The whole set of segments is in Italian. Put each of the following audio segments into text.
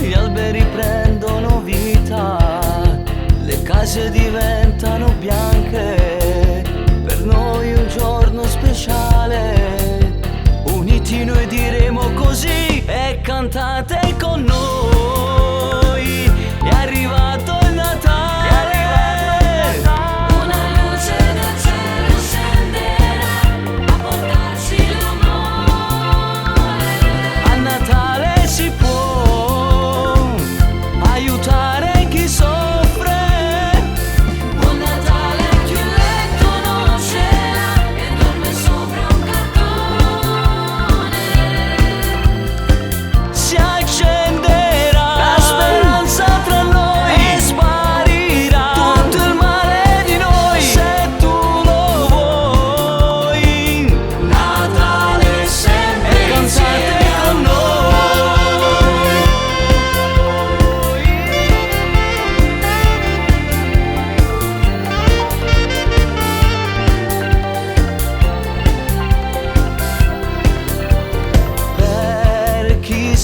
Gli alberi prendono vita, le case diventano bianche, per noi un giorno speciale, uniti noi diremo così e cantate con noi, è arrivato il Natale.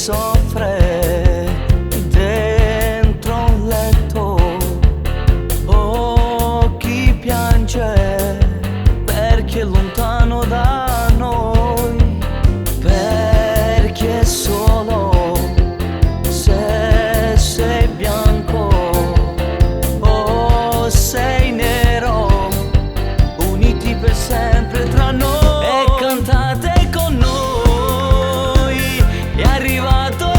Soffre dentro un letto o chi piange perché è lontano da noi, perché solo se sei bianco o sei nero, uniti per sempre tra noi e cantate con noi. È arrivato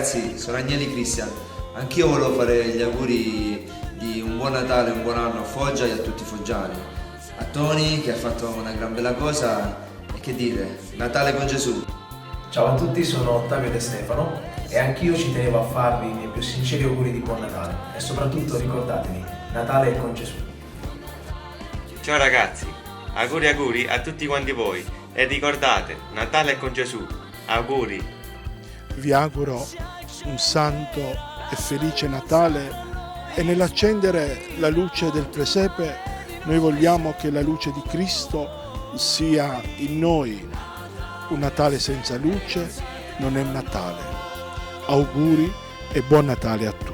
ragazzi, sono Agnelli Cristian. Anch'io volevo fare gli auguri di un buon Natale e un buon anno a Foggia e a tutti i foggiani. A Tony che ha fatto una gran bella cosa e che dire, Natale con Gesù. Ciao a tutti, sono Ottavio De Stefano e anch'io ci tenevo a farvi i miei più sinceri auguri di buon Natale e soprattutto ricordatevi, Natale è con Gesù. Ciao ragazzi, auguri a tutti quanti voi e ricordate, Natale è con Gesù. Auguri! Vi auguro un santo e felice Natale e nell'accendere la luce del presepe noi vogliamo che la luce di Cristo sia in noi. Un Natale senza luce non è Natale. Auguri e buon Natale a tutti.